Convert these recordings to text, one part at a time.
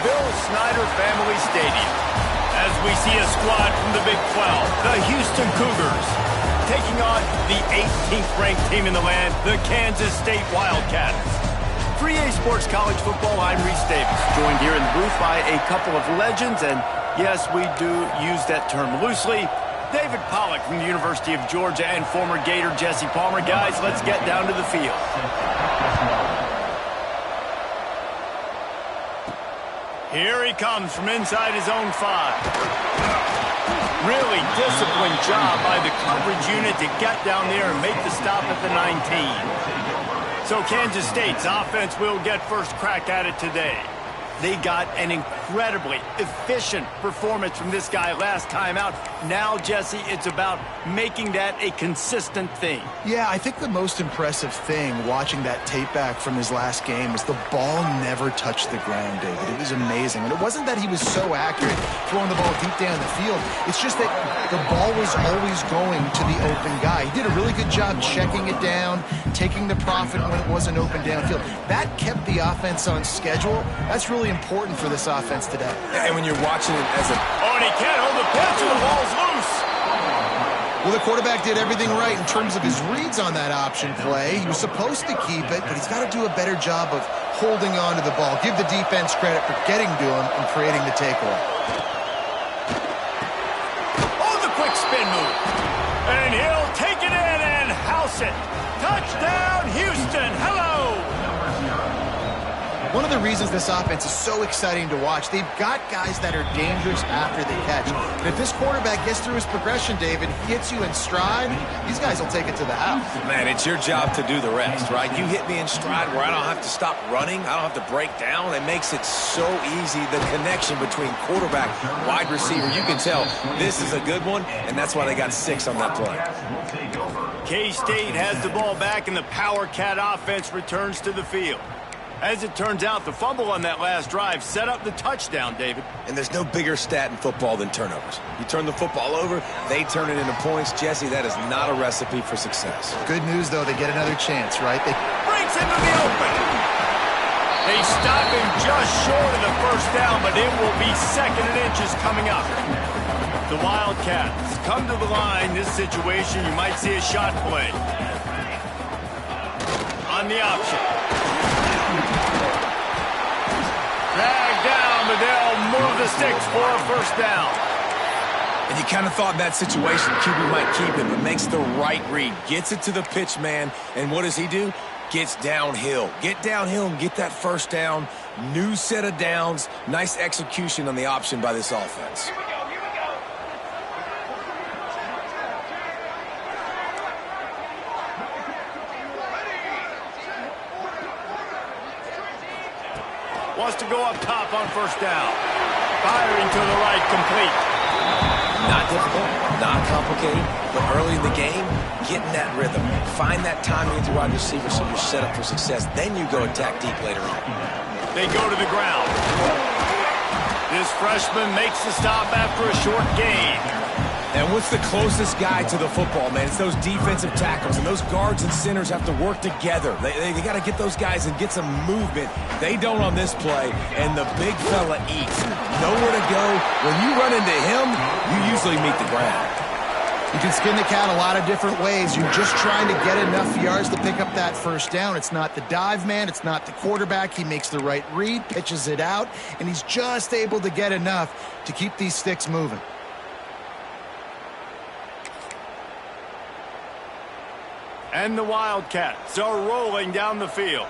Bill Snyder Family Stadium. As we see a squad from the Big 12, the Houston Cougars, taking on the 18th-ranked team in the land, the Kansas State Wildcats. For EA Sports College Football, I'm Reese Davis, joined here in the booth by a couple of legends, and yes, we do use that term loosely. David Pollack from the University of Georgia and former Gator Jesse Palmer. Guys, let's get down to the field. Here he comes from inside his own 5. Really disciplined job by the coverage unit to get down there and make the stop at the 19. So Kansas State's offense will get first crack at it today. They got an incredibly efficient performance from this guy last time out. Now, Jesse, it's about making that a consistent thing. Yeah, I think the most impressive thing watching that tape back from his last game is the ball never touched the ground, David. It was amazing. And it wasn't that he was so accurate throwing the ball deep down the field. It's just that the ball was always going to the open guy. He did a really good job checking it down, taking the profit when it wasn't open downfield. That kept the offense on schedule. That's really important for this offense today. And when you're watching it as a... Oh, and he can't hold the pitch and the ball's loose. Well, the quarterback did everything right in terms of his reads on that option play. He was supposed to keep it, but he's got to do a better job of holding on to the ball. Give the defense credit for getting to him and creating the takeaway. Oh, the quick spin move. And he'll take it in and house it. Touchdown, Houston. Hello. One of the reasons this offense is so exciting to watch, they've got guys that are dangerous after the catch. And if this quarterback gets through his progression, David, hits you in stride, these guys will take it to the house. Man, it's your job to do the rest, right? You hit me in stride where I don't have to stop running. I don't have to break down. It makes it so easy, the connection between quarterback, wide receiver. You can tell this is a good one, and that's why they got 6 on that play. K-State has the ball back, and the Power Cat offense returns to the field. As it turns out, the fumble on that last drive set up the touchdown, David. And there's no bigger stat in football than turnovers. You turn the football over, they turn it into points. Jesse, that is not a recipe for success. Good news, though, they get another chance, right? They breaks into the open. They stop him just short of the first down, but it will be 2nd and inches coming up. The Wildcats come to the line. This situation, you might see a shot play. On the option. Dragged down, but they'll move the sticks for a first down. And you kind of thought in that situation QB might keep it, but makes the right read. Gets it to the pitch man, and what does he do? Gets downhill. Get downhill and get that first down. New set of downs. Nice execution on the option by this offense. Wants to go up top on first down. Firing to the right, complete. Not difficult, not complicated, but early in the game, getting that rhythm. Find that timing into wide receiver so you're set up for success. Then you go attack deep later on. They go to the ground. This freshman makes the stop after a short gain. And what's the closest guy to the football, man? It's those defensive tackles, and those guards and centers have to work together. They got to get those guys and get some movement. They don't on this play, and the big fella eats. Nowhere to go. When you run into him, you usually meet the ground. You can skin the cat a lot of different ways. You're just trying to get enough yards to pick up that first down. It's not the dive man. It's not the quarterback. He makes the right read, pitches it out, and he's just able to get enough to keep these sticks moving. And the Wildcats are rolling down the field.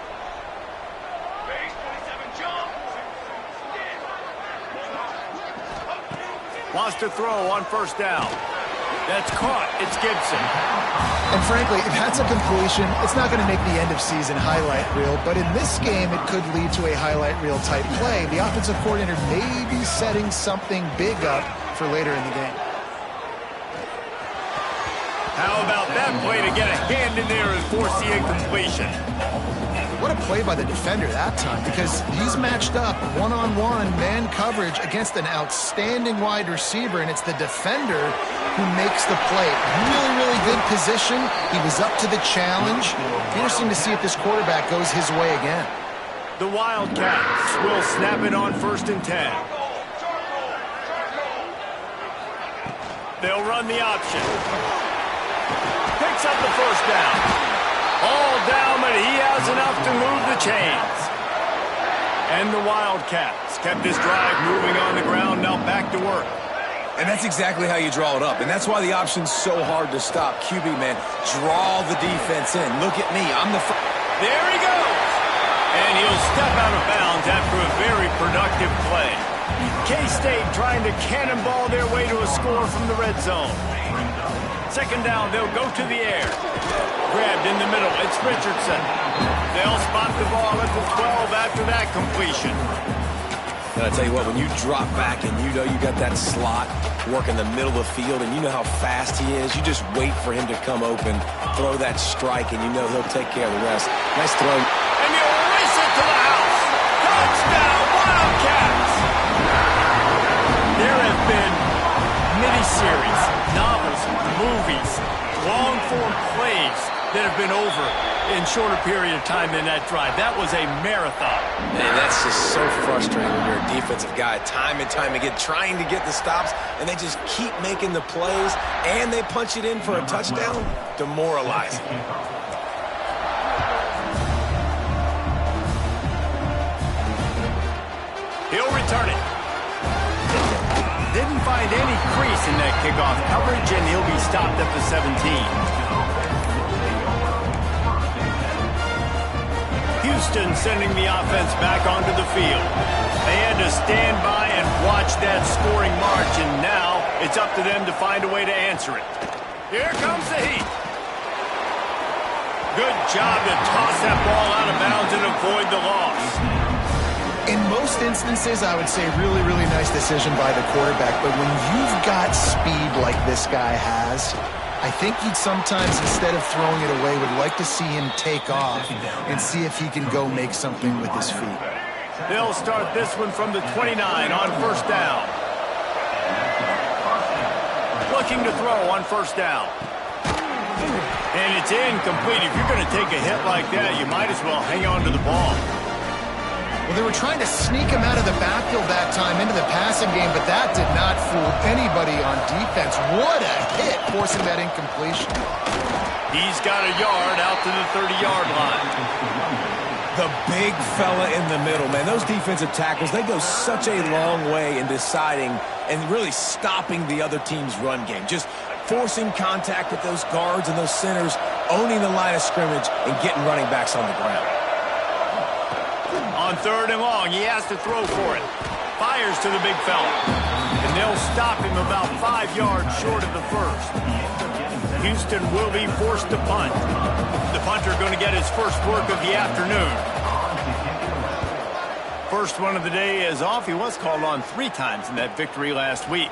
Wants to throw on first down. That's caught. It's Gibson. And frankly, if that's a completion, it's not going to make the end of season highlight reel. But in this game, it could lead to a highlight reel type play. The offensive coordinator may be setting something big up for later in the game. How about that play to get a hand in there and force the incompletion? What a play by the defender that time, because he's matched up one-on-one man coverage against an outstanding wide receiver, and it's the defender who makes the play. Really, really good position. He was up to the challenge. Interesting to see if this quarterback goes his way again. The Wildcats will snap it on 1st and 10. They'll run the option. Picks up the 1st down. All down, but he has enough to move the chains. And the Wildcats kept this drive moving on the ground, now back to work. And that's exactly how you draw it up. And that's why the option's so hard to stop. QB, man, draw the defense in. Look at me. I'm the first. There he goes. And he'll step out of bounds after a very productive play. K-State trying to cannonball their way to a score from the red zone. 2nd down, they'll go to the air. Grabbed in the middle, it's Richardson. They'll spot the ball at the 12 after that completion. And I tell you what, when you drop back and you know you got that slot work in the middle of the field and you know how fast he is, you just wait for him to come open, throw that strike, and you know he'll take care of the rest. Nice throw. And he'll race it to the house. Touchdown, Wildcats! There have been miniseries, novels, movies, long-form plays that have been over in shorter period of time than that drive. That was a marathon. And that's just so frustrating when you're a defensive guy, time and time again, trying to get the stops, and they just keep making the plays, and they punch it in for a touchdown. Demoralizing. He'll return it. Didn't find any crease in that kickoff coverage, and he'll be stopped at the 17. Houston sending the offense back onto the field. They had to stand by and watch that scoring march, and now it's up to them to find a way to answer it. Here comes the heat. Good job to toss that ball out of bounds and avoid the loss. In most instances, I would say really, really nice decision by the quarterback. But when you've got speed like this guy has, I think he'd sometimes, instead of throwing it away, would like to see him take off and see if he can go make something with his feet. They'll start this one from the 29 on 1st down. Looking to throw on 1st down. And it's incomplete. If you're going to take a hit like that, you might as well hang on to the ball. Well, they were trying to sneak him out of the backfield that time into the passing game, but that did not fool anybody on defense. What a hit, forcing that incompletion. He's got a yard out to the 30-yard line. The big fella in the middle, man. Those defensive tackles, they go such a long way in deciding and really stopping the other team's run game. Just forcing contact with those guards and those centers, owning the line of scrimmage, and getting running backs on the ground. On 3rd and long, he has to throw for it. Fires to the big fella. And they'll stop him about 5 yards short of the 1st. Houston will be forced to punt. The punter going to get his first work of the afternoon. First one of the day is off. He was called on 3 times in that victory last week.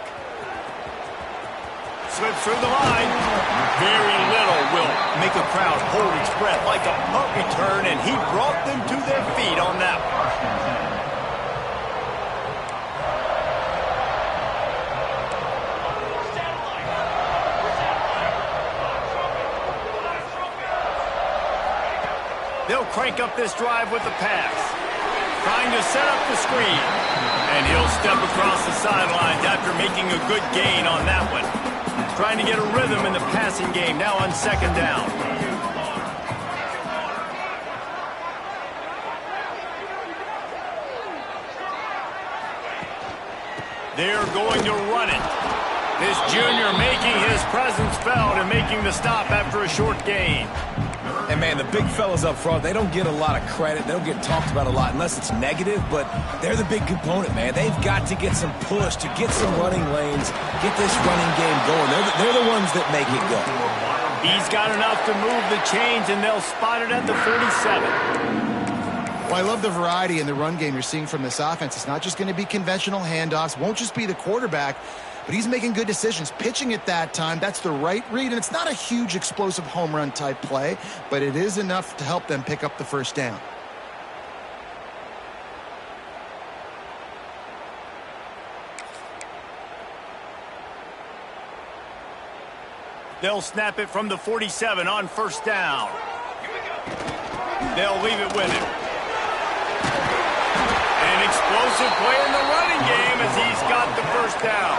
Slips through the line. Very little will make a crowd hold its breath like a punt return, and he brought them to their feet on that one. They'll crank up this drive with the pass. Trying to set up the screen. And he'll step across the sidelines after making a good gain on that one. Trying to get a rhythm in the passing game now on 2nd down. They're going to run it. This junior making his presence felt and making the stop after a short gain. And, man, the big fellas up front, they don't get a lot of credit. They don't get talked about a lot unless it's negative, but they're the big component, man. They've got to get some push, to get some running lanes, get this running game going. They're the ones that make it go. He's got enough to move the chains, and they'll spot it at the 47. Well, I love the variety in the run game you're seeing from this offense. It's not just going to be conventional handoffs. Won't just be the quarterback, but he's making good decisions. Pitching at that time, that's the right read, and it's not a huge explosive home run type play, but it is enough to help them pick up the 1st down. They'll snap it from the 47 on 1st down. They'll leave it with him. explosive play in the running game as he's got the first down.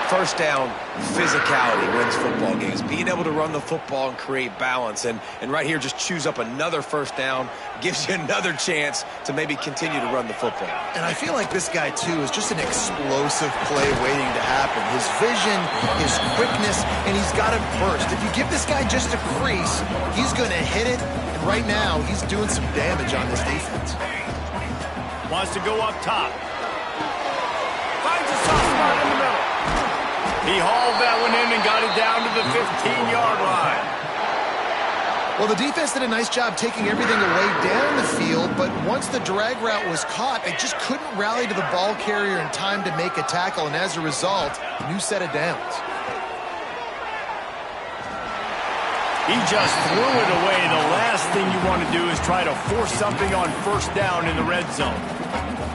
First down, physicality wins football games. Being able to run the football and create balance. And right here, just choose up another first down, gives you another chance to maybe continue to run the football. And I feel like this guy, too, is just an explosive play waiting to happen. His vision, his quickness, and he's got it burst. If you give this guy just a crease, he's going to hit it. And right now, he's doing some damage on this defense. Wants to go up top. Finds a soft spot in the middle. He hauled that one in and got it down to the 15-yard line. Well, the defense did a nice job taking everything away down the field, but once the drag route was caught, they just couldn't rally to the ball carrier in time to make a tackle, and as a result, a new set of downs. He just threw it away. The last thing you want to do is try to force something on first down in the red zone.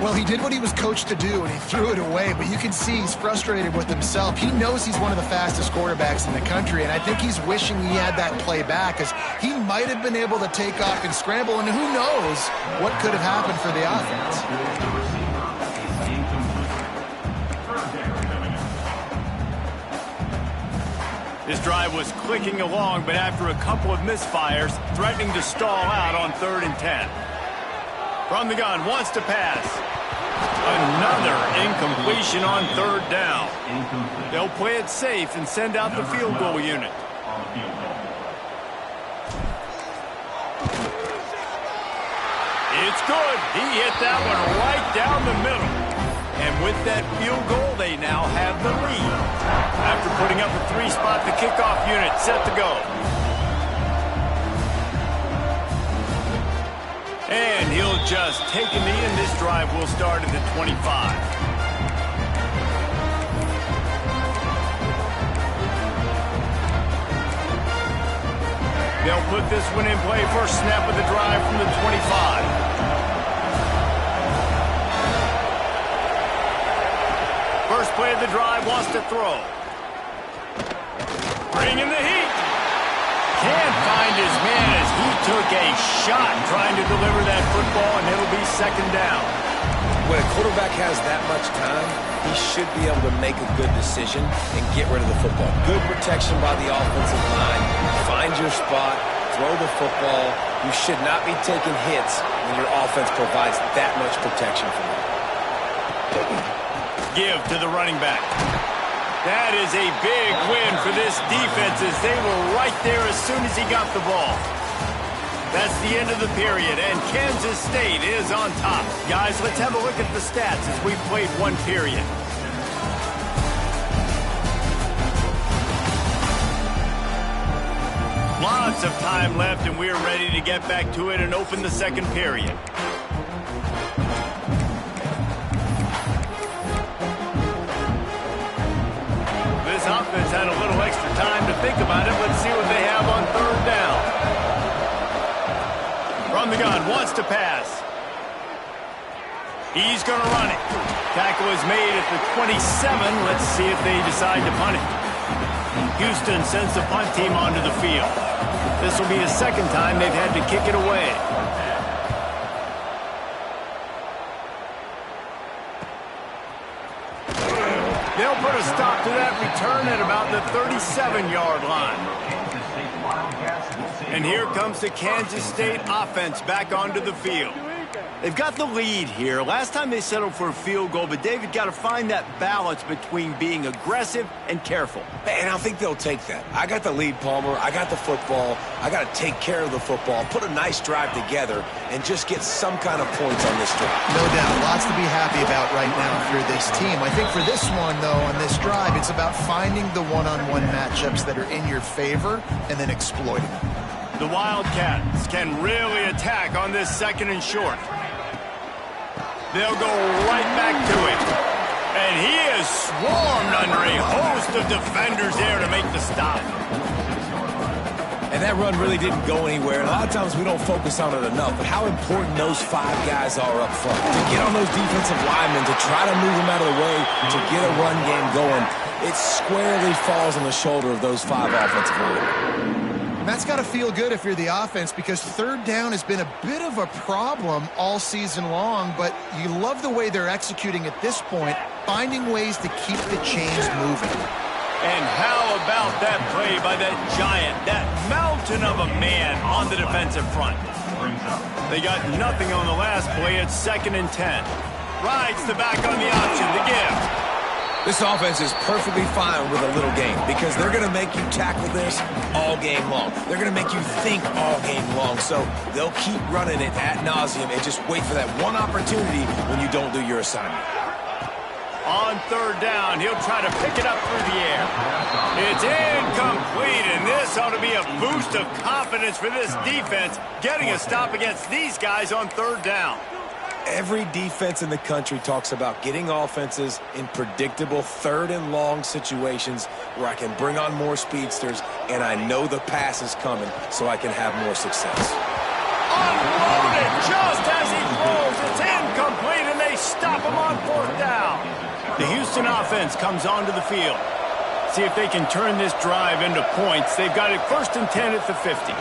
Well, he did what he was coached to do, and he threw it away, but you can see he's frustrated with himself. He knows he's one of the fastest quarterbacks in the country, and I think he's wishing he had that play back, because he might have been able to take off and scramble, and who knows what could have happened for the offense. This drive was clicking along, but after a couple of misfires, threatening to stall out on 3rd and 10. From the gun, wants to pass. Another incompletion on 3rd down. They'll play it safe and send out the field goal unit. It's good. He hit that one right down the middle. And with that field goal, they now have the lead. After putting up a 3-spot, the kickoff unit set to go. And he'll just take a knee, and this drive will start at the 25. They'll put this one in play. First snap of the drive from the 25. First play of the drive, wants to throw. Bringing the heat. Can't find his man as he took a shot trying to deliver that football, and it'll be 2nd down. When a quarterback has that much time, he should be able to make a good decision and get rid of the football. Good protection by the offensive line. Find your spot, throw the football. You should not be taking hits when your offense provides that much protection for you. Give to the running back. That is a big win for this defense as they were right there as soon as he got the ball. That's the end of the period, and Kansas State is on top. Guys, let's have a look at the stats as we've played one period. Lots of time left, and we're ready to get back to it and open the 2nd period. This offense had a little extra time to think about it. Let's see what they have on 3rd down. From the gun, wants to pass. He's going to run it. Tackle is made at the 27. Let's see if they decide to punt it. Houston sends the punt team onto the field. This will be the 2nd time they've had to kick it away. They'll put a stop to that return at about the 37-yard line. And here comes the Kansas State offense back onto the field. They've got the lead here. Last time they settled for a field goal, but David got to find that balance between being aggressive and careful. And I think they'll take that. I got the lead, Palmer. I got the football. I got to take care of the football, put a nice drive together, and just get some kind of points on this drive. No doubt. Lots to be happy about right now for this team. I think for this one, though, on this drive, it's about finding the one-on-one matchups that are in your favor and then exploiting them. The Wildcats can really attack on this 2nd and short. They'll go right back to it. And he is swarmed under a host of defenders there to make the stop. And that run really didn't go anywhere. And a lot of times we don't focus on it enough, but how important those 5 guys are up front. To get on those defensive linemen, to try to move them out of the way, to get a run game going, it squarely falls on the shoulder of those 5 offensive linemen. And that's got to feel good if you're the offense, because third down has been a bit of a problem all season long, but you love the way they're executing at this point, finding ways to keep the chains moving. And how about that play by that giant, that mountain of a man on the defensive front? They got nothing on the last play. It's 2nd and 10. Rides the back on the option to give. This offense is perfectly fine with a little game because they're going to make you tackle this all game long. They're going to make you think all game long. So they'll keep running it ad nauseum and just wait for that one opportunity when you don't do your assignment. On third down, he'll try to pick it up through the air. It's incomplete, and this ought to be a boost of confidence for this defense, getting a stop against these guys on third down. Every defense in the country talks about getting offenses in predictable third and long situations where I can bring on more speedsters and I know the pass is coming so I can have more success. Unloaded just as he throws. It's incomplete, and they stop him on fourth down. The Houston offense comes onto the field. See if they can turn this drive into points. They've got it 1st and 10 at the 50.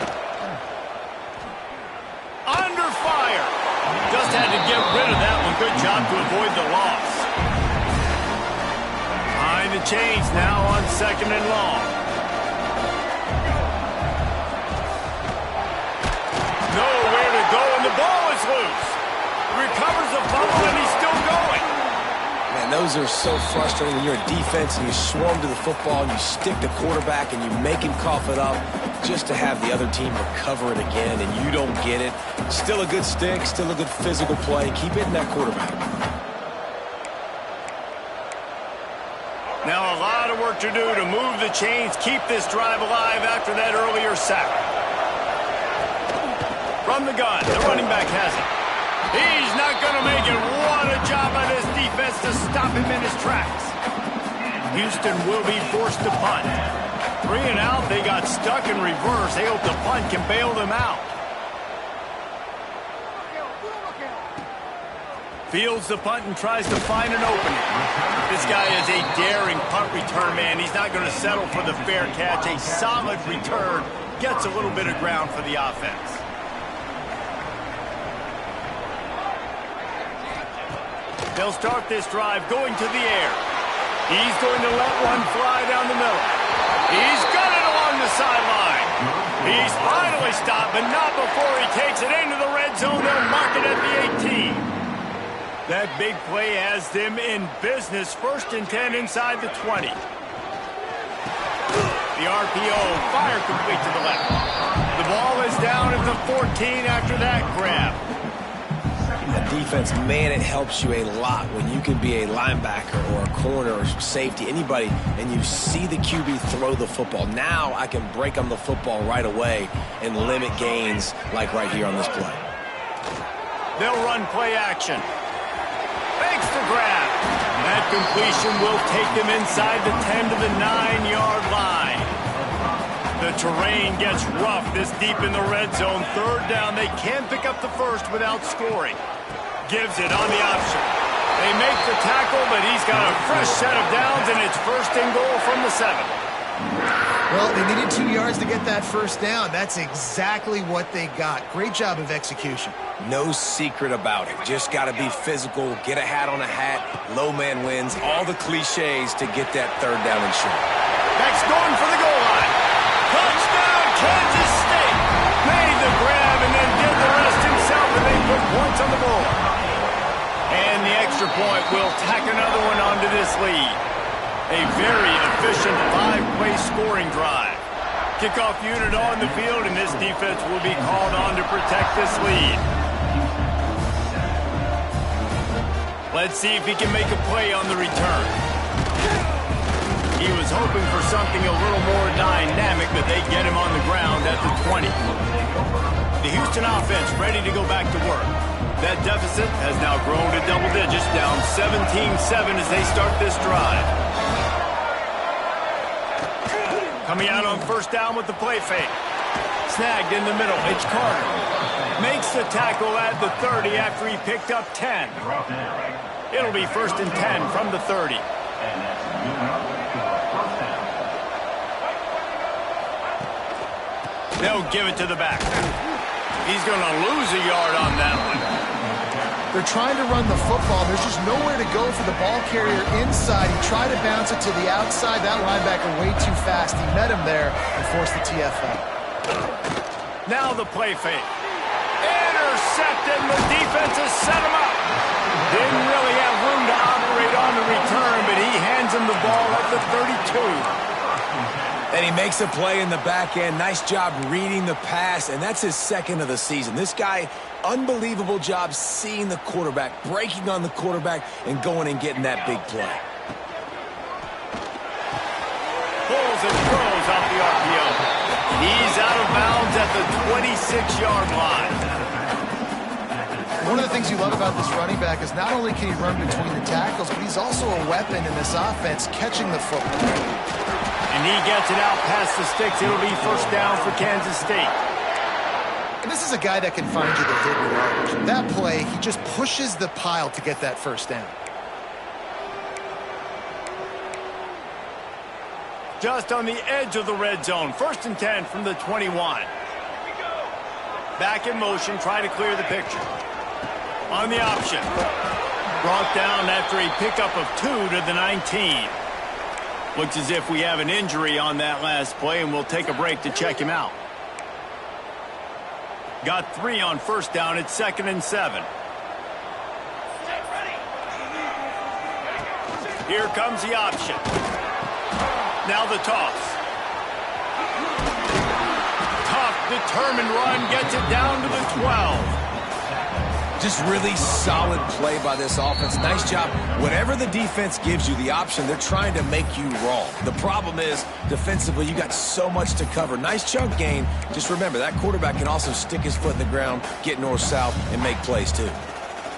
Under fire. Just had to get rid of that one. Good job to avoid the loss. Behind the chains now on 2nd and long. Nowhere to go, and the ball is loose. Recovers the fumble, and he's still going. Man, those are so frustrating when you're a defense and you swarm to the football and you stick the quarterback and you make him cough it up just to have the other team recover it again and you don't get it. Still a good stick, still a good physical play. Keep hitting that quarterback. Now a lot of work to do to move the chains, keep this drive alive after that earlier sack. From the gun, the running back has it. He's not going to make it. What a job by this defense to stop him in his tracks. Houston will be forced to punt. 3 and out, they got stuck in reverse. They hope the punt can bail them out. Fields the punt and tries to find an opening. This guy is a daring punt return man. He's not going to settle for the fair catch. A solid return gets a little bit of ground for the offense. They'll start this drive going to the air. He's going to let one fly down the middle. He's got it along the sideline. He's finally stopped, but not before he takes it into the red zone. They'll mark it at the 18. That big play has them in business. 1st and 10 inside the 20. The RPO, fire complete to the left. The ball is down at the 14 after that grab. Defense, man, it helps you a lot when you can be a linebacker or a corner or safety, anybody, and you see the QB throw the football. Now I can break on the football right away and limit gains like right here on this play. They'll run play action. Fakes the grab. That completion will take them inside the 10 to the 9-yard line. The terrain gets rough this deep in the red zone. 3rd down, they can't pick up the first without scoring. Gives it on the option. They make the tackle, but he's got a fresh set of downs, and it's 1st and goal from the 7. Well, they needed 2 yards to get that first down. That's exactly what they got. Great job of execution. No secret about it. Just got to be physical, get a hat on a hat, low man wins, all the cliches to get that 3rd down and short. Next going for the goal line. Touchdown, Kansas State. Made the grab and then did the rest himself, and they put points on the board. And the extra point will tack another one onto this lead. A very efficient 5-play scoring drive. Kickoff unit on the field, and this defense will be called on to protect this lead. Let's see if he can make a play on the return. He was hoping for something a little more dynamic, but they get him on the ground at the 20. The Houston offense ready to go back to work. That deficit has now grown to double digits, down 17-7 as they start this drive. Coming out on 1st down with the play fake. Snagged in the middle, it's Carter. Makes the tackle at the 30 after he picked up 10. It'll be 1st and 10 from the 30. They'll give it to the back. He's going to lose a yard on that one. They're trying to run the football. There's just nowhere to go for the ball carrier inside. He tried to bounce it to the outside. That linebacker way too fast. He met him there and forced the TFL. Now the play fake. Intercepted. The defense has set him up. Didn't really have room to operate on the return, but he hands him the ball at the 32. And he makes a play in the back end. Nice job reading the pass, and that's his second of the season. This guy, unbelievable job seeing the quarterback, breaking on the quarterback, and going and getting that big play. Pulls and throws off the RPO. He's out of bounds at the 26-yard line. One of the things you love about this running back is not only can he run between the tackles, but he's also a weapon in this offense, catching the football. And he gets it out past the sticks. It'll be first down for Kansas State. And this is a guy that can find you the hidden yardage. That play, he just pushes the pile to get that first down. Just on the edge of the red zone. First and 10 from the 21. Back in motion, try to clear the picture. On the option. Brought down after a pickup of 2 to the 19. Looks as if we have an injury on that last play, and we'll take a break to check him out. Got 3 on first down. It's 2nd and 7. Here comes the option. Now the toss. Tough, determined run, gets it down to the 12. Just really solid play by this offense. Nice job. Whatever the defense gives you the option, they're trying to make you wrong. The problem is, defensively, you got so much to cover. Nice chunk gain. Just remember, that quarterback can also stick his foot in the ground, get north-south, and make plays too.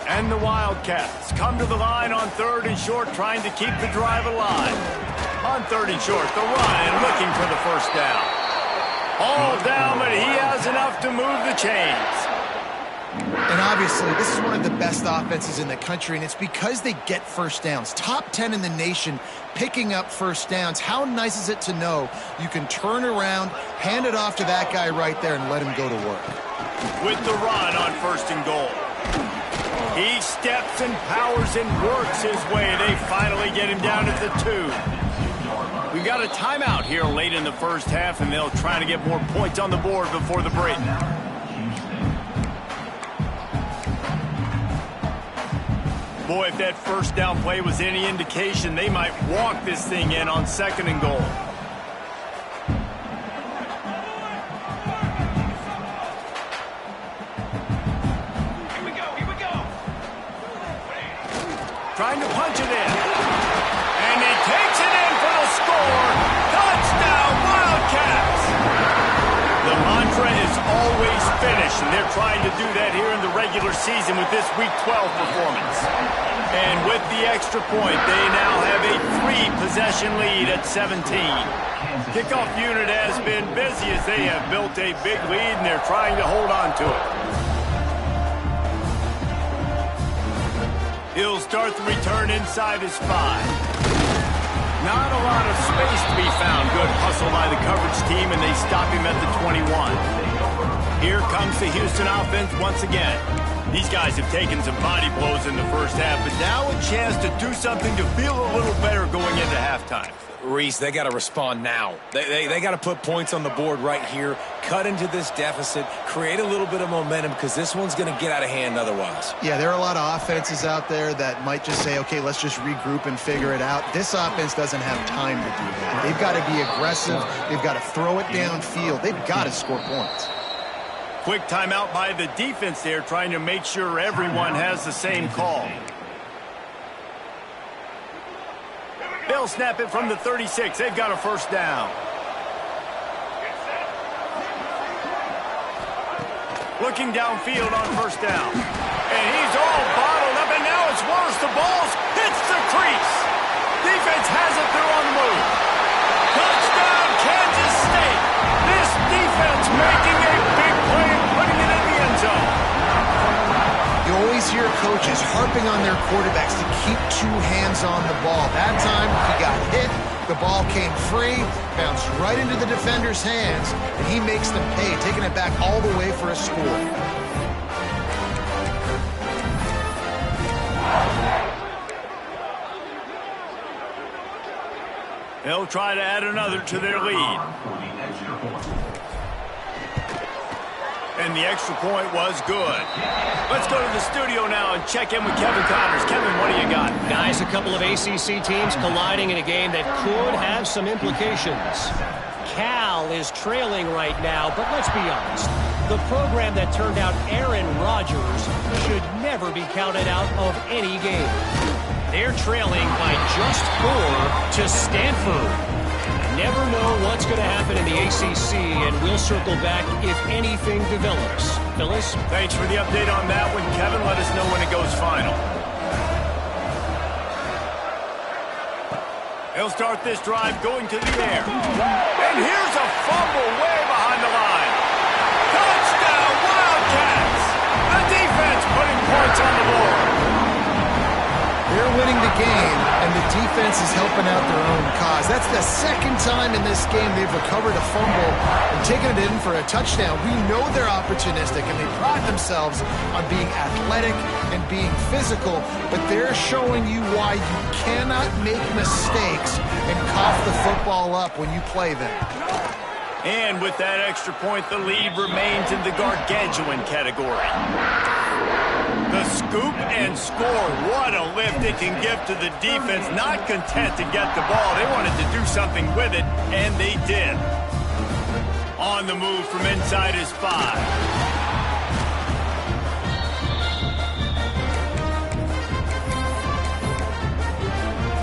And the Wildcats come to the line on 3rd and short, trying to keep the drive alive. On 3rd and short, the run, and looking for the first down. All down, but he has enough to move the chains. And obviously, this is one of the best offenses in the country, and it's because they get first downs. Top 10 in the nation picking up first downs. How nice is it to know you can turn around, hand it off to that guy right there, and let him go to work. With the run on 1st and goal. He steps and powers and works his way. They finally get him down at the 2. We got a timeout here late in the first half, and they'll try to get more points on the board before the break. Boy, if that first down play was any indication, they might walk this thing in on 2nd and goal. Here we go. Trying to punch it in. And he takes it in for the score. Touchdown, Wildcats! The mantra is always finish, and they're trying to do that here in the regular season with this Week 12 performance. And with the extra point, they now have a 3-possession lead at 17. Kickoff unit has been busy as they have built a big lead, and they're trying to hold on to it. He'll start the return inside his 5. Not a lot of space to be found. Good hustle by the coverage team, and they stop him at the 21. Here comes the Houston offense once again. These guys have taken some body blows in the first half, but now a chance to do something to feel a little better going into halftime. Reese, they got to respond now. They got to put points on the board right here, cut into this deficit, create a little bit of momentum, because this one's going to get out of hand otherwise. Yeah, there are a lot of offenses out there that might just say, okay, let's just regroup and figure it out. This offense doesn't have time to do that. They've got to be aggressive. They've got to throw it downfield. They've got to score points. Quick timeout by the defense there, trying to make sure everyone has the same call. They'll snap it from the 36. They've got a first down. Looking downfield on first down. And he's all bottled up, and now it's worse. The ball's hits the crease. Defense has it. They're on the move. Touchdown, Kansas State. This defense making a big play and putting it in the end zone. You always hear coaches harping on their quarterbacks to keep 2 hands on the ball. That time, he got hit, The ball came free, bounced right into the defender's hands, and he makes them pay, taking it back all the way for a score. They'll try to add another to their lead. And the extra point was good. Let's go to the studio now and check in with Kevin Connors. Kevin, what do you got? Guys, a couple of ACC teams colliding in a game that could have some implications. Cal is trailing right now, but let's be honest. The program that turned out Aaron Rodgers should never be counted out of any game. They're trailing by just 4 to Stanford. Never know what's going to happen in the ACC, and we'll circle back if anything develops. Phyllis? Thanks for the update on that one, Kevin. Let us know when it goes final. He'll start this drive going to the air. And here's a fumble way behind the line. Touchdown, Wildcats! The defense putting points on the board. They're winning the game, and the defense is helping out their own cause. That's the second time in this game they've recovered a fumble and taken it in for a touchdown. We know they're opportunistic, and they pride themselves on being athletic and being physical, but they're showing you why you cannot make mistakes and cough the football up when you play them. And with that extra point, the lead remains in the gargantuan category. The scoop and score. What a lift it can give to the defense. Not content to get the ball. They wanted to do something with it, and they did. On the move from inside his 5.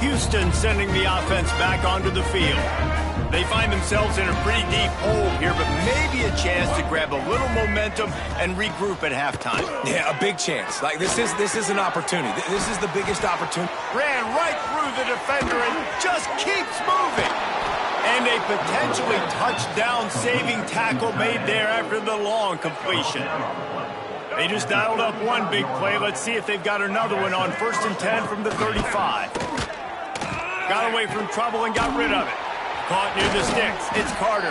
Houston sending the offense back onto the field. They find themselves in a pretty deep hole here, but maybe a chance to grab a little momentum and regroup at halftime. Yeah, a big chance. Like, this is an opportunity. This is the biggest opportunity. Ran right through the defender and just keeps moving. And a potentially touchdown-saving tackle made there after the long completion. They just dialed up one big play. Let's see if they've got another one on 1st and 10 from the 35. Got away from trouble and got rid of it. Caught near the sticks. It's Carter.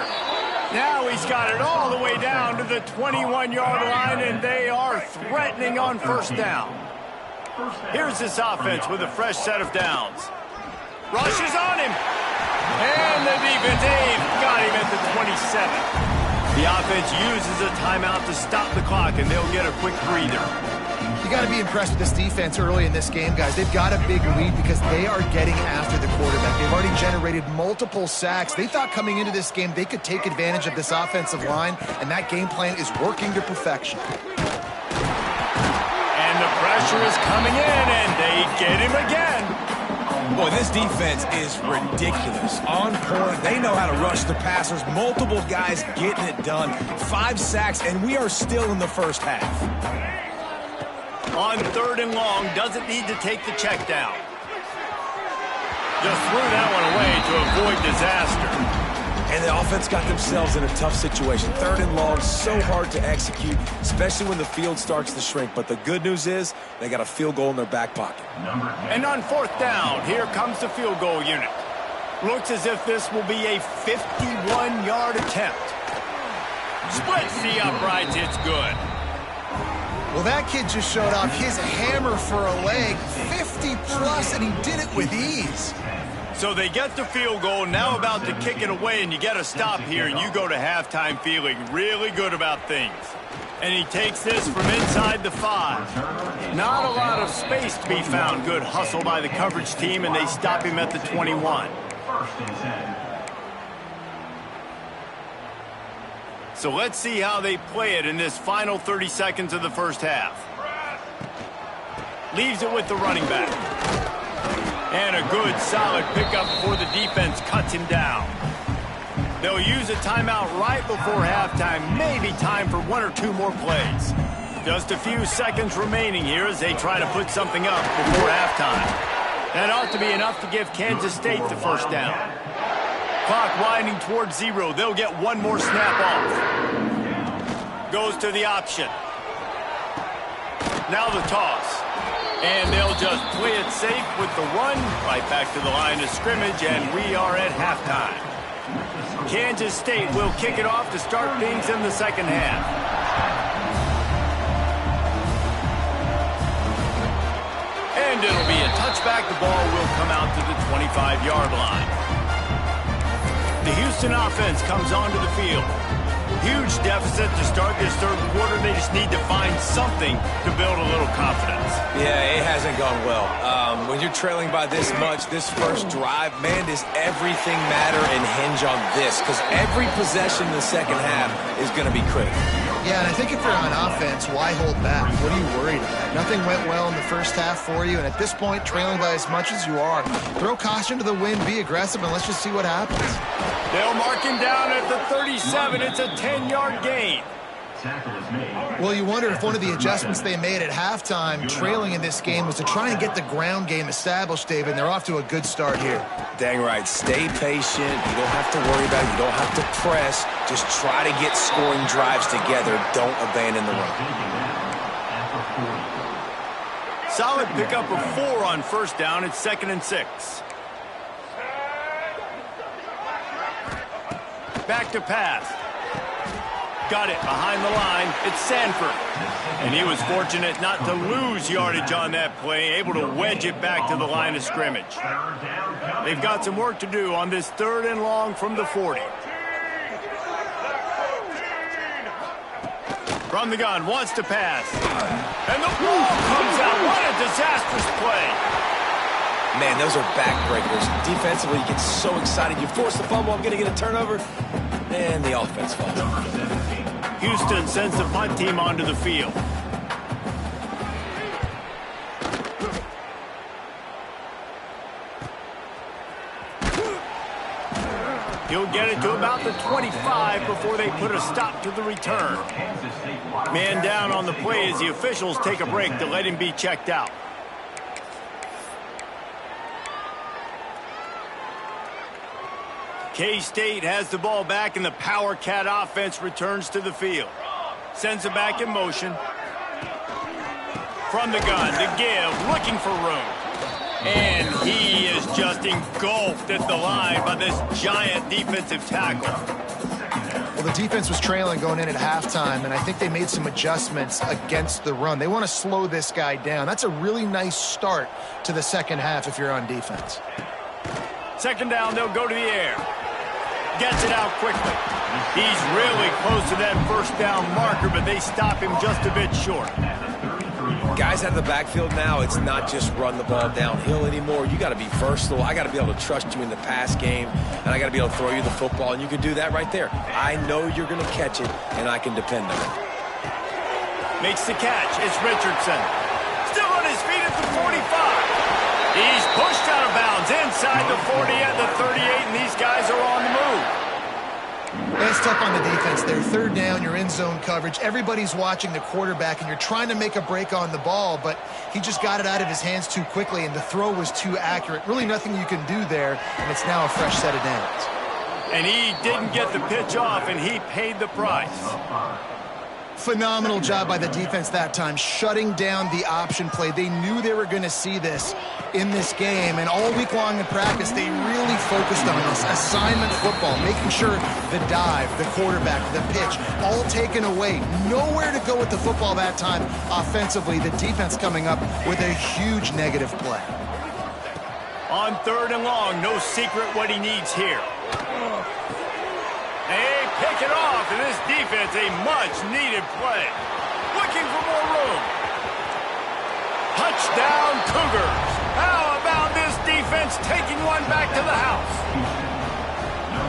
Now he's got it all the way down to the 21-yard line, and they are threatening on 1st down. Here's this offense with a fresh set of downs. Rushes on him. And the defense got him at the 27. The offense uses a timeout to stop the clock, and they'll get a quick breather. You got to be impressed with this defense early in this game, guys. They've got a big lead because they are getting after the quarterback. They've already generated multiple sacks. They thought coming into this game they could take advantage of this offensive line, and that game plan is working to perfection. And the pressure is coming in, and they get him again. Boy, this defense is ridiculous. On point. They know how to rush the passers. Multiple guys getting it done. 5 sacks, and we are still in the first half. On 3rd and long, doesn't need to take the check down. Just threw that one away to avoid disaster. And the offense got themselves in a tough situation. 3rd and long, so hard to execute, especially when the field starts to shrink. But the good news is they got a field goal in their back pocket. And on 4th down, here comes the field goal unit. Looks as if this will be a 51-yard attempt. Splits the uprights, it's good. Well, that kid just showed off his hammer for a leg, 50-plus, and he did it with ease. So they get the field goal, now about to kick it away, and you get a stop here, and you go to halftime feeling really good about things. And he takes this from inside the 5. Not a lot of space to be found. Good hustle by the coverage team, and they stop him at the 21. So let's see how they play it in this final 30 seconds of the first half. Leaves it with the running back. And a good, solid pickup before the defense cuts him down. They'll use a timeout right before halftime. Maybe time for 1 or 2 more plays. Just a few seconds remaining here as they try to put something up before halftime. That ought to be enough to give Kansas State the 1st down. Clock winding towards 0. They'll get 1 more snap off. Goes to the option. Now the toss. And they'll just play it safe with the run right back to the line of scrimmage, and we are at halftime. Kansas State will kick it off to start things in the second half. And it'll be a touchback. The ball will come out to the 25-yard line. The Houston offense comes onto the field. Huge deficit to start this third quarter. They just need to find something to build a little confidence. Yeah, it hasn't gone well. When you're trailing by this much, this first drive, man, does everything matter and hinge on this? Because every possession in the second half is going to be critical. Yeah, and I think if you're on offense, why hold back? What are you worried about? Nothing went well in the first half for you, and at this point, trailing by as much as you are, throw caution to the wind, be aggressive, and let's just see what happens. They'll mark him down at the 37. It's a 10-yard gain. Well, you wonder if one of the adjustments they made at halftime, trailing in this game, was to try and get the ground game established, David, and they're off to a good start here. Dang right. Stay patient. You don't have to worry about it. You don't have to press. Just try to get scoring drives together. Don't abandon the run. Solid pickup of 4 on first down. It's 2nd and 6. Back to pass. Got it behind the line. It's Sanford. And he was fortunate not to lose yardage on that play, able to wedge it back to the line of scrimmage. They've got some work to do on this 3rd and long from the 40. From the gun, wants to pass. And the ball comes out. What a disastrous play. Man, those are backbreakers. Defensively, you get so excited. You force the fumble, I'm going to get a turnover, and the offense falls. Houston sends the punt team onto the field. He'll get it to about the 25 before they put a stop to the return. Man down on the play as the officials take a break to let him be checked out. K-State has the ball back, and the Power Cat offense returns to the field. Sends it back in motion. From the gun, to give, looking for room. And he is just engulfed at the line by this giant defensive tackle. Well, the defense was trailing going in at halftime, and I think they made some adjustments against the run. They want to slow this guy down. That's a really nice start to the second half if you're on defense. 2nd down, they'll go to the air. Gets it out quickly. He's really close to that first down marker, but they stop him just a bit short. Guys out of the backfield now, it's not just run the ball downhill anymore. You got to be versatile. I got to be able to trust you in the pass game, and I got to be able to throw you the football, and you can do that right there. I know you're going to catch it, and I can depend on it. Makes the catch. It's Richardson. Still on his feet at the 45. He's pushed out of bounds inside the 40 at the 38, and these guys are on the move. It's tough on the defense there. 3rd down, you're in zone coverage. Everybody's watching the quarterback, and you're trying to make a break on the ball, but he just got it out of his hands too quickly, and the throw was too accurate. Really nothing you can do there, and it's now a fresh set of downs. And he didn't get the pitch off, and he paid the price. Phenomenal job by the defense that time, shutting down the option play. They knew they were going to see this in this game, and all week long in practice, they really focused on this assignment football, making sure the dive, the quarterback, the pitch, all taken away. Nowhere to go with the football that time offensively. The defense coming up with a huge negative play. On 3rd and long, no secret what he needs here. They pick it off, and this defense, a much-needed play. Looking for more room. Touchdown, Cougars. How about this defense taking one back to the house?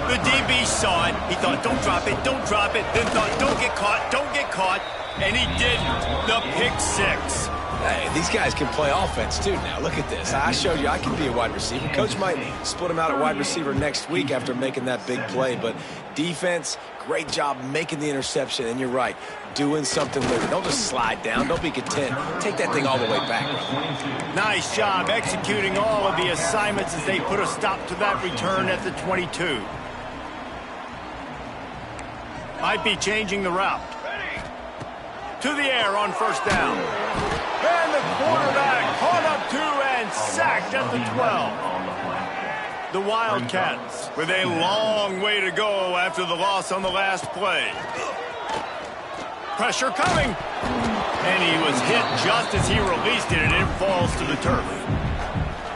The DB saw it. He thought, don't drop it, then thought, don't get caught, and he didn't. The pick 6. Hey, these guys can play offense, too, now. Look at this. I showed you I can be a wide receiver. Coach might split him out at wide receiver next week after making that big play. But defense, great job making the interception. And you're right, doing something with it. Don't just slide down. Don't be content. Take that thing all the way back. Nice job executing all of the assignments as they put a stop to that return at the 22. Might be changing the route. To the air on first down. And the quarterback sacked at the 12. The Wildcats with a long way to go after the loss on the last play. Pressure coming. And he was hit just as he released it, and it falls to the turf.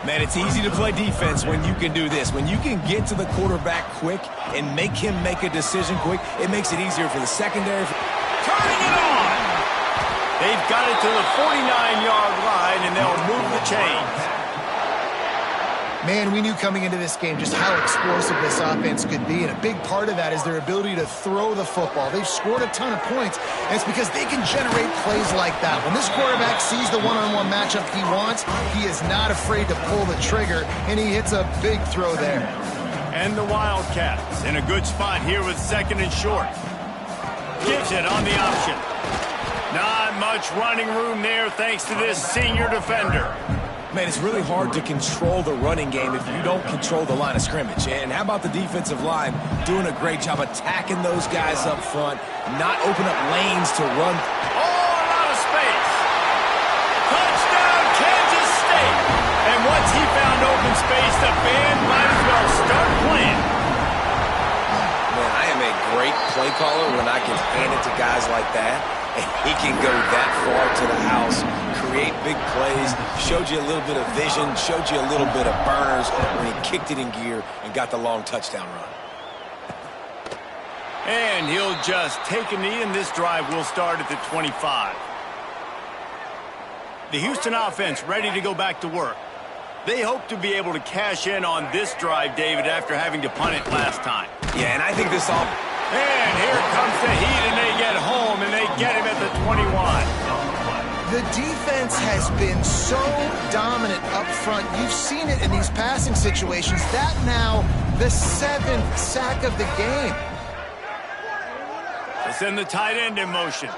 Man, it's easy to play defense when you can do this. When you can get to the quarterback quick and make him make a decision quick, it makes it easier for the secondary. Turning it on. They've got it to the 49-yard line, and they'll move the chains. Man, we knew coming into this game just how explosive this offense could be, and a big part of that is their ability to throw the football. They've scored a ton of points, and it's because they can generate plays like that. When this quarterback sees the one-on-one matchup he wants, he is not afraid to pull the trigger, and he hits a big throw there. And the Wildcats in a good spot here with 2nd and short. Gives it on the option. Not much running room there thanks to this senior defender. Man, it's really hard to control the running game if you don't control the line of scrimmage. And how about the defensive line doing a great job attacking those guys up front, not open up lanes to run. Oh, a lot of space. Touchdown, Kansas State. And once he found open space, the band might as well start playing. Man, I am a great play caller when I can hand it to guys like that. And he can go that far to the house, create big plays, showed you a little bit of vision, showed you a little bit of burners when he kicked it in gear and got the long touchdown run. And he'll just take a knee, and this drive will start at the 25. The Houston offense ready to go back to work. They hope to be able to cash in on this drive, David, after having to punt it last time. Yeah, and I think this all... And here comes the heat, and they get home, and they get him at the 21. The defense has been so dominant up front. You've seen it in these passing situations. That now, the 7th sack of the game. They send the tight end in motion.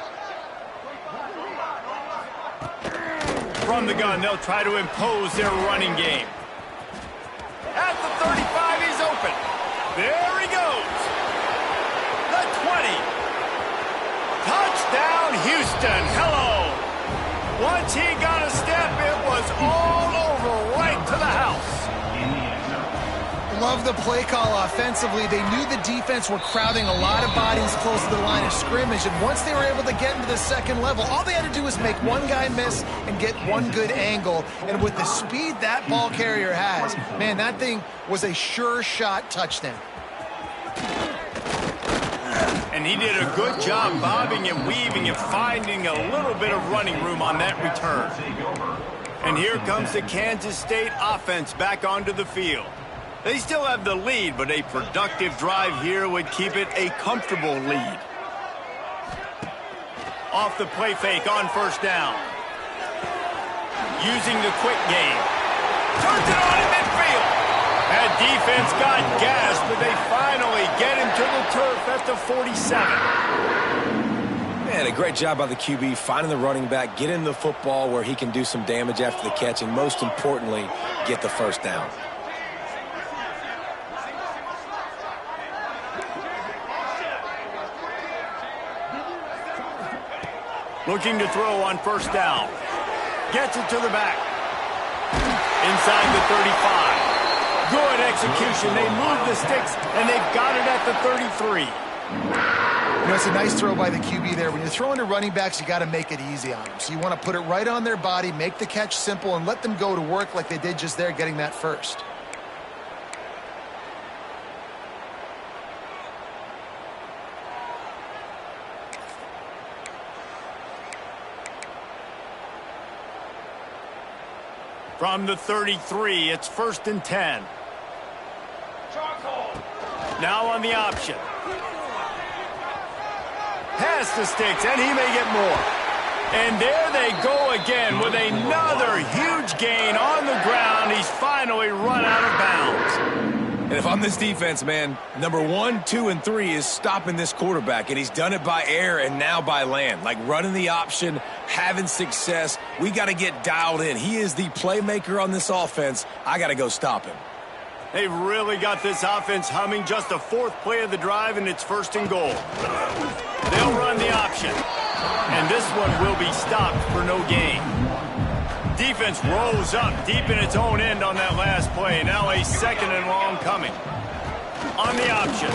From the gun, they'll try to impose their running game. At the 35, he's open. There he goes. The 20. Touchdown, Houston. Hello. Once he got a step, it was all over right to the house. Love the play call offensively. They knew the defense were crowding a lot of bodies close to the line of scrimmage, and once they were able to get into the 2nd level, all they had to do was make one guy miss and get one good angle. And with the speed that ball carrier has, man, that thing was a sure shot touchdown. And he did a good job bobbing and weaving and finding a little bit of running room on that return. And here comes the Kansas State offense back onto the field. They still have the lead, but a productive drive here would keep it a comfortable lead. Off the play fake on 1st down. Using the quick game. Turns it on in midfield. That defense got gassed, but they finally get him to the turf at the 47. Man, a great job by the QB finding the running back, getting the football where he can do some damage after the catch, and most importantly, get the 1st down. Looking to throw on 1st down. Gets it to the back. Inside the 35. Good execution. They move the sticks, and they've got it at the 33. You know, it's a nice throw by the QB there. When you're throwing to running backs, you got to make it easy on them. So you want to put it right on their body, make the catch simple, and let them go to work like they did just there, getting that first. From the 33, it's 1st and 10. Now on the option. Pass the sticks, and he may get more. And there they go again with another huge gain on the ground. He's finally run out of bounds. And if I'm this defense, man, number 1, 2, and 3 is stopping this quarterback, and he's done it by air and now by land. Like running the option, having success. We got to get dialed in. He is the playmaker on this offense. I got to go stop him. They've really got this offense humming. Just the 4th play of the drive, and it's 1st and goal. They'll run the option. And this one will be stopped for no gain. defense rose up deep in its own end on that last play. Now a 2nd and long coming. On the option.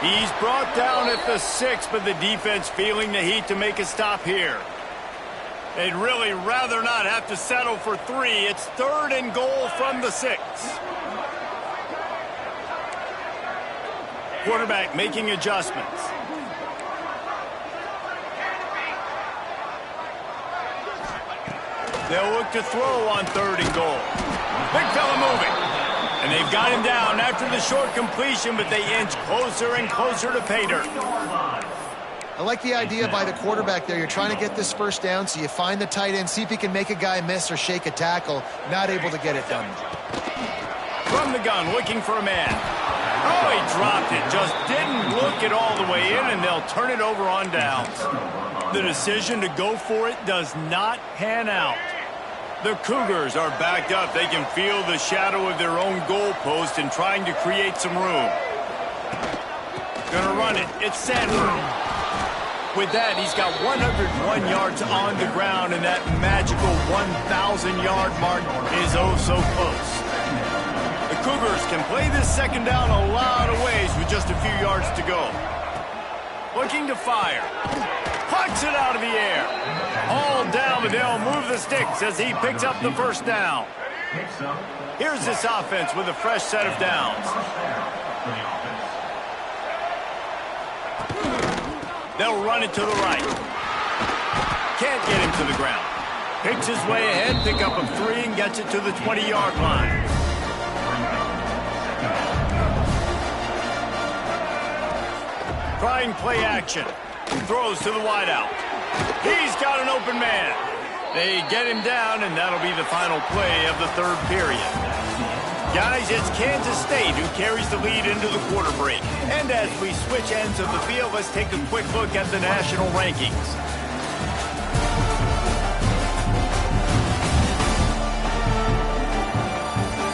He's brought down at the 6, but the defense feeling the heat to make a stop here. They'd really rather not have to settle for 3. It's 3rd and goal from the 6. Quarterback making adjustments. They'll look to throw on 3rd and goal. Big fella moving. And they've got him down after the short completion, but they inch closer and closer to pay dirt. I like the idea by the quarterback there. You're trying to get this first down, so you find the tight end, see if he can make a guy miss or shake a tackle. Not able to get it done. From the gun, looking for a man. Oh, he dropped it. Just didn't look it all the way in, and they'll turn it over on downs. The decision to go for it does not pan out. The Cougars are backed up. They can feel the shadow of their own goalpost and trying to create some room. Gonna run it. It's Sanford. With that, he's got 101 yards on the ground, and that magical 1,000-yard mark is oh so close. The Cougars can play this 2nd down a lot of ways with just a few yards to go. Looking to fire. Pucks it out of the air. All down, but they'll move the sticks as he picks up the 1st down. Here's this offense with a fresh set of downs. They'll run it to the right. Can't get him to the ground. Picks his way ahead, pick up a 3, and gets it to the 20-yard line. Trying play action. Throws to the wideout. He's got an open man. They get him down, and that'll be the final play of the 3rd period. Guys, it's Kansas State who carries the lead into the quarter break. And as we switch ends of the field, let's take a quick look at the national rankings.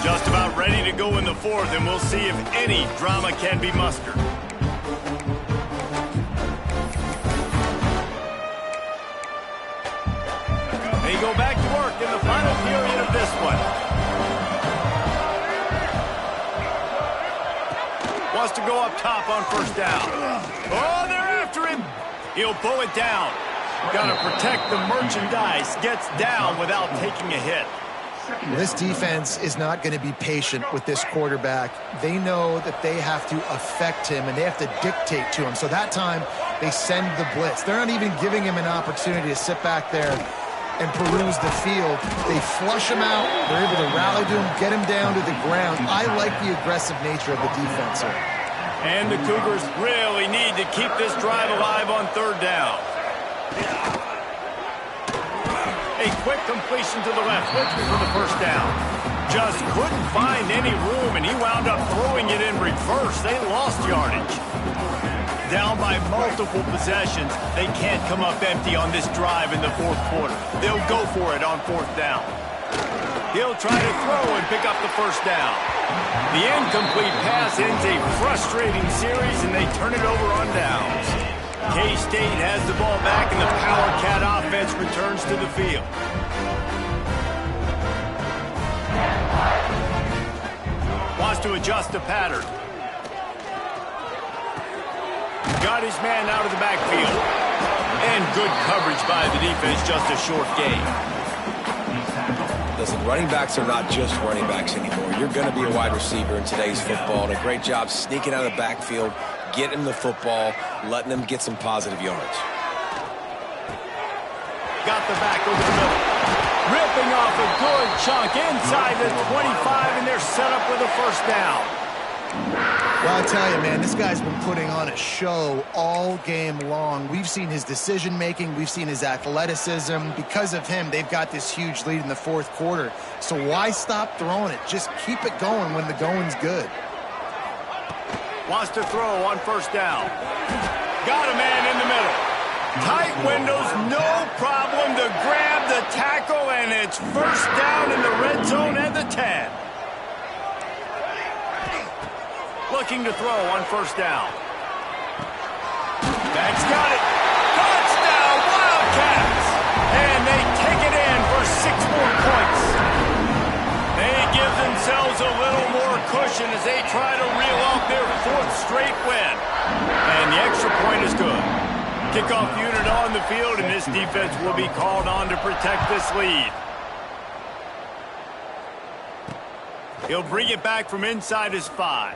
Just about ready to go in the 4th, and we'll see if any drama can be mustered. They go back to work in the final period of this one. Wants to go up top on 1st down. Oh, they're after him. He'll pull it down. Got to protect the merchandise. Gets down without taking a hit. This defense is not going to be patient with this quarterback. They know that they have to affect him, and they have to dictate to him. So that time, they send the blitz. They're not even giving him an opportunity to sit back there and peruse the field. They flush him out. They're able to rally to him, get him down to the ground. I like the aggressive nature of the defense here. And the Cougars really need to keep this drive alive on 3rd down. A quick completion to the left, looking for the 1st down. Just couldn't find any room, and he wound up throwing it in reverse. They lost yardage. Down by multiple possessions, they can't come up empty on this drive in the 4th quarter. They'll go for it on 4th down. He'll try to throw and pick up the 1st down. The incomplete pass ends a frustrating series, and they turn it over on downs. K-State has the ball back, and the Power Cat offense returns to the field. Wants to adjust the pattern. Got his man out of the backfield. And good coverage by the defense, just a short gain. Listen, running backs are not just running backs anymore. You're going to be a wide receiver in today's football, and a great job sneaking out of the backfield, getting him the football, letting them get some positive yards. Got the back over the middle. Ripping off a good chunk inside the 25, and they're set up with a 1st down. Well, I'll tell you, man, this guy's been putting on a show all game long. We've seen his decision-making. We've seen his athleticism. Because of him, they've got this huge lead in the 4th quarter. So why stop throwing it? Just keep it going when the going's good. Wants to throw on 1st down. Got a man in the middle. Tight windows, no problem to grab the tackle, and it's 1st down in the red zone at the 10. Looking to throw on 1st down. That's got it. Touchdown, Wildcats! And they take it in for straight win. And the extra point is good. Kickoff unit on the field, and this defense will be called on to protect this lead. He'll bring it back from inside his 5.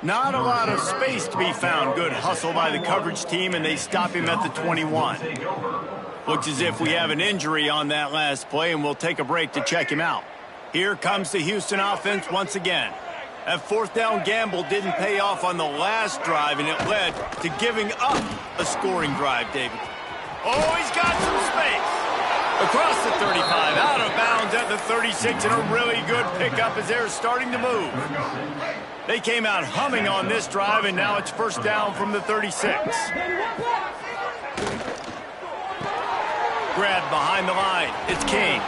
Not a lot of space to be found. Good hustle by the coverage team, and they stop him at the 21. Looks as if we have an injury on that last play, and we'll take a break to check him out. Here comes the Houston offense once again. That fourth down gamble didn't pay off on the last drive, and it led to giving up a scoring drive, David. Oh, he's got some space. Across the 35, out of bounds at the 36, and a really good pickup as they're starting to move. They came out humming on this drive, and now it's first down from the 36. Grab behind the line. It's King.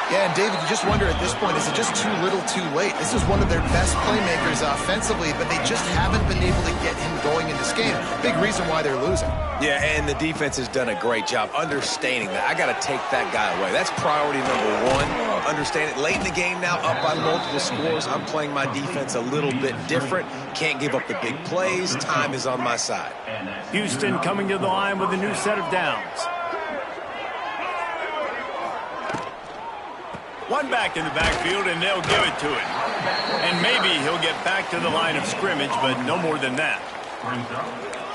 Yeah, and David, you just wonder at this point, is it just too little too late? This is one of their best playmakers offensively, but they just haven't been able to get him going in this game. Big reason why they're losing. Yeah, and the defense has done a great job understanding that. I got to take that guy away. That's priority number one. Understand it. Late in the game now, up by multiple scores. I'm playing my defense a little bit different. Can't give up the big plays. Time is on my side. Houston coming to the line with a new set of downs. One back in the backfield, and they'll give it to him. And maybe he'll get back to the line of scrimmage, but no more than that.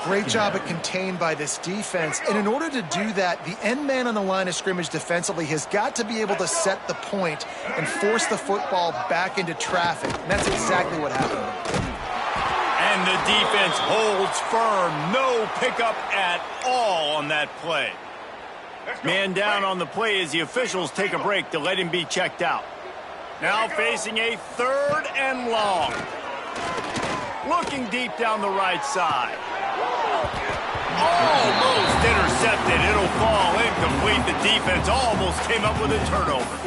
Great job at contained by this defense. And in order to do that, the end man on the line of scrimmage defensively has got to be able to set the point and force the football back into traffic. And that's exactly what happened. And the defense holds firm. No pickup at all on that play. Man down on the play as the officials take a break to let him be checked out. Now facing a 3rd and long. Looking deep down the right side. Almost intercepted. It'll fall incomplete. The defense almost came up with a turnover.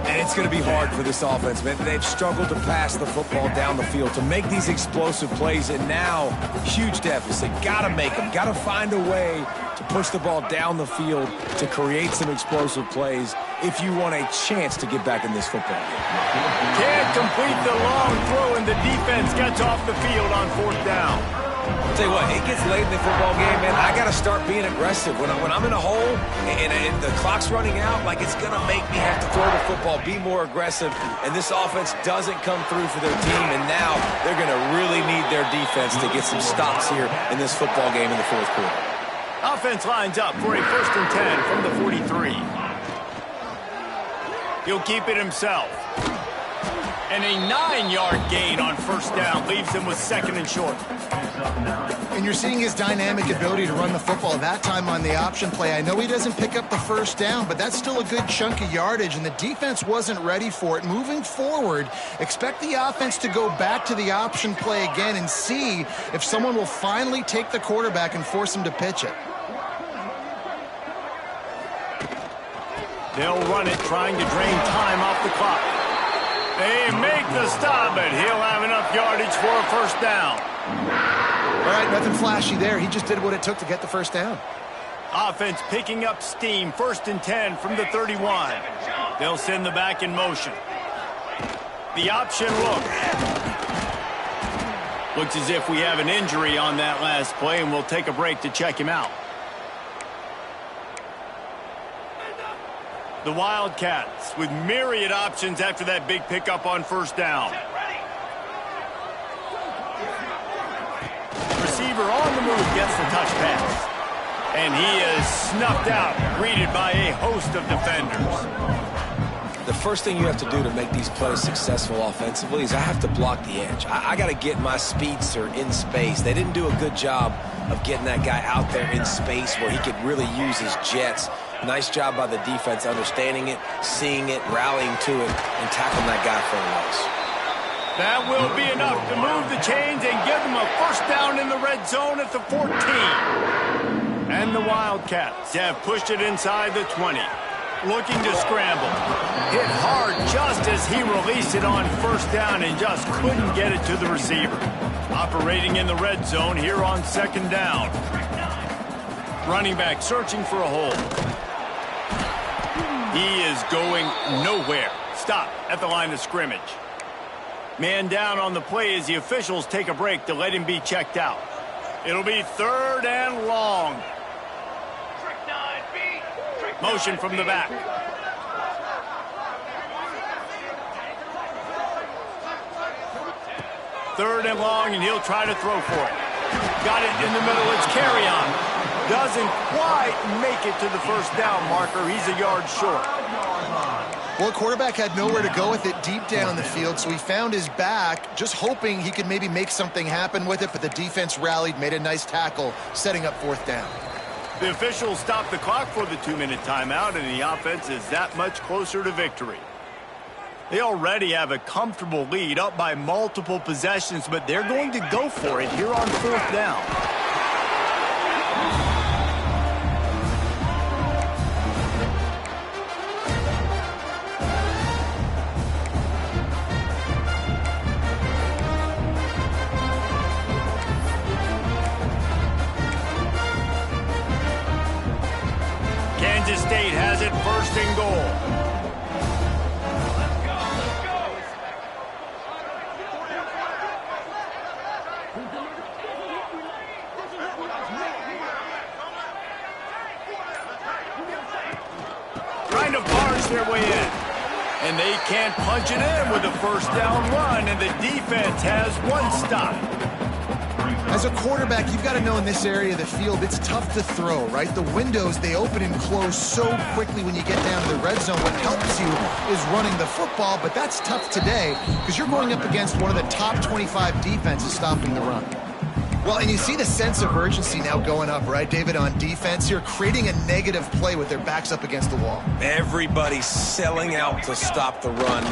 And it's going to be hard for this offense, man. They've struggled to pass the football down the field, to make these explosive plays, and now, huge deficit. Got to make them. Got to find a way to push the ball down the field to create some explosive plays if you want a chance to get back in this football game. Can't complete the long throw, and the defense gets off the field on 4th down. I'll tell you what, it gets late in the football game, man. I got to start being aggressive. When I'm in a hole and the clock's running out, like, it's going to make me have to throw the football, be more aggressive, and this offense doesn't come through for their team, and now they're going to really need their defense to get some stops here in this football game in the 4th quarter. Offense lines up for a 1st and 10 from the 43. He'll keep it himself. And a 9-yard gain on 1st down leaves him with 2nd and short. And you're seeing his dynamic ability to run the football, that time on the option play. I know he doesn't pick up the 1st down, but that's still a good chunk of yardage, and the defense wasn't ready for it. Moving forward, expect the offense to go back to the option play again and see if someone will finally take the quarterback and force him to pitch it. They'll run it, trying to drain time off the clock. They make the stop, but he'll have enough yardage for a 1st down. All right, nothing flashy there. He just did what it took to get the 1st down. Offense picking up steam. 1st and 10 from the 31. They'll send the back in motion. The option look. Looks as if we have an injury on that last play, and we'll take a break to check him out. The Wildcats with myriad options after that big pickup on 1st down. Receiver on the move gets the touch pass. And he is snuffed out, greeted by a host of defenders. The first thing you have to do to make these plays successful offensively is I have to block the edge. I got to get my speedster in space. They didn't do a good job of getting that guy out there in space where he could really use his jets. Nice job by the defense understanding it, seeing it, rallying to it, and tackling that guy for a loss. That will be enough to move the chains and give them a 1st down in the red zone at the 14. And the Wildcats have pushed it inside the 20. Looking to scramble. Hit hard just as he released it on 1st down and just couldn't get it to the receiver. Operating in the red zone here on 2nd down. Running back searching for a hole. He is going nowhere. Stop at the line of scrimmage. Man down on the play as the officials take a break to let him be checked out. It'll be 3rd and long. Motion from the back. 3rd and long, and he'll try to throw for it. Got it in the middle. It's carry on. Doesn't quite make it to the first down marker. He's a yard short. Well, the quarterback had nowhere to go with it deep down the field, so he found his back, just hoping he could maybe make something happen with it, but the defense rallied, made a nice tackle, setting up 4th down. The officials stopped the clock for the 2-minute timeout, and the offense is that much closer to victory. They already have a comfortable lead, up by multiple possessions, but they're going to go for it here on 4th down. Kansas State has it 1st and goal. Trying to barge their way in. And they can't punch it in with a 1st down run, and the defense has 1 stop. As a quarterback, you've got to know in this area of the field, it's tough to throw, right? The windows, they open and close so quickly when you get down to the red zone. What helps you is running the football, but that's tough today because you're going up against one of the top 25 defenses stopping the run. Well, and you see the sense of urgency now going up, right, David, on defense here, creating a negative play with their backs up against the wall. Everybody's selling out to stop the run.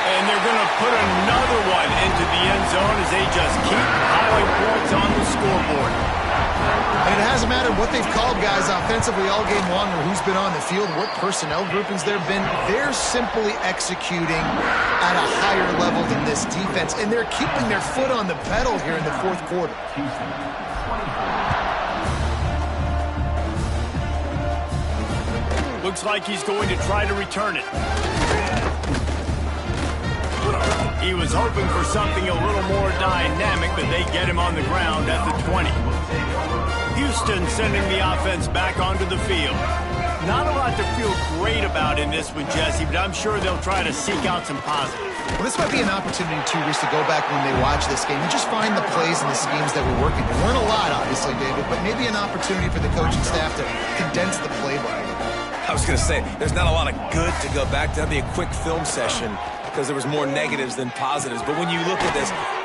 And they're going to put another one into the end zone as they just keep piling points on the scoreboard. And it hasn't mattered what they've called guys offensively all game long or who's been on the field, what personnel groupings there have been. They're simply executing at a higher level than this defense, and they're keeping their foot on the pedal here in the 4th quarter. Looks like he's going to try to return it. He was hoping for something a little more dynamic, but they get him on the ground at the 20. Houston sending the offense back onto the field. Not a lot to feel great about in this one, Jesse, but I'm sure they'll try to seek out some positives. Well, this might be an opportunity, too, Reese, to go back when they watch this game and just find the plays and the schemes that were working. There weren't a lot, obviously, David, but maybe an opportunity for the coaching staff to condense the playbook. I was going to say, there's not a lot of good to go back to. That'd be a quick film session because there was more negatives than positives. But when you look at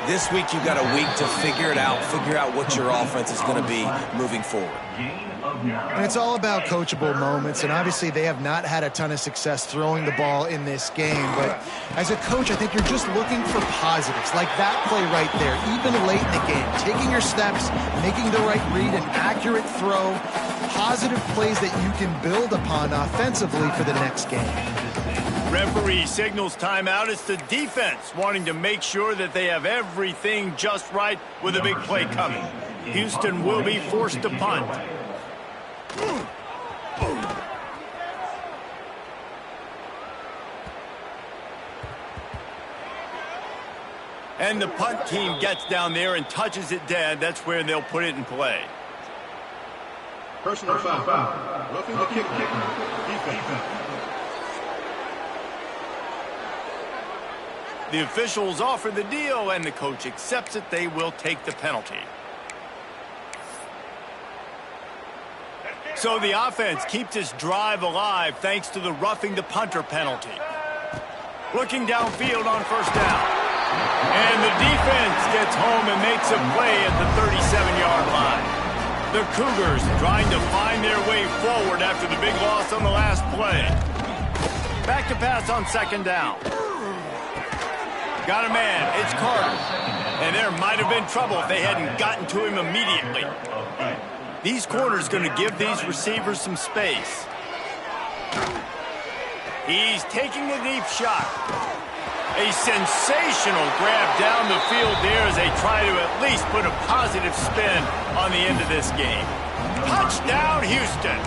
this week you've got a week to figure it out, figure out what your offense is going to be moving forward. And it's all about coachable moments, and obviously they have not had a ton of success throwing the ball in this game. But as a coach, I think you're just looking for positives, like that play right there, even late in the game. Taking your steps, making the right read, an accurate throw, positive plays that you can build upon offensively for the next game. Referee signals timeout. It's the defense wanting to make sure that they have everything just right with a big play coming. Houston will be forced to punt. And the punt team gets down there and touches it dead. That's where they'll put it in play. Personal foul. Roughing the kick. Defense. The officials offer the deal, and the coach accepts it. They will take the penalty. So the offense keeps this drive alive thanks to the roughing the punter penalty. Looking downfield on 1st down. And the defense gets home and makes a play at the 37-yard line. The Cougars trying to find their way forward after the big loss on the last play. Back to pass on 2nd down. Got a man. It's Carter. And there might have been trouble if they hadn't gotten to him immediately. These corners going to give these receivers some space. He's taking a deep shot. A sensational grab down the field there as they try to at least put a positive spin on the end of this game. Touchdown, Houston.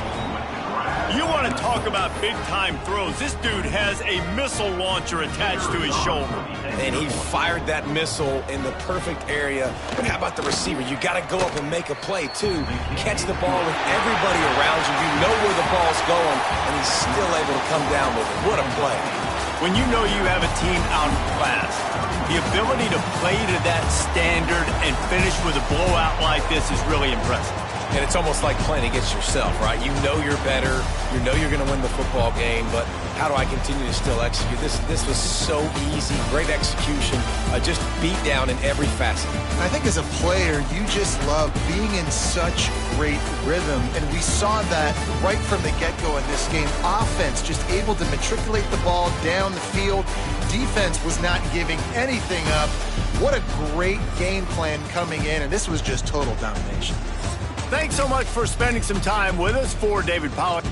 You want to talk about big-time throws. This dude has a missile launcher attached to his shoulder. And he fired that missile in the perfect area. But how about the receiver? You got to go up and make a play, too. Catch the ball with everybody around you. You know where the ball's going, and he's still able to come down with it. What a play. When you know you have a team outclassed, the ability to play to that standard and finish with a blowout like this is really impressive. And it's almost like playing against yourself, right? You know you're better. You know you're going to win the football game, but how do I continue to still execute? This was so easy. Great execution. Just beat down in every facet. I think as a player, you just love being in such great rhythm, and we saw that right from the get-go in this game. Offense just able to matriculate the ball down the field. Defense was not giving anything up. What a great game plan coming in, and this was just total domination. Thanks so much for spending some time with us. For David Pollack.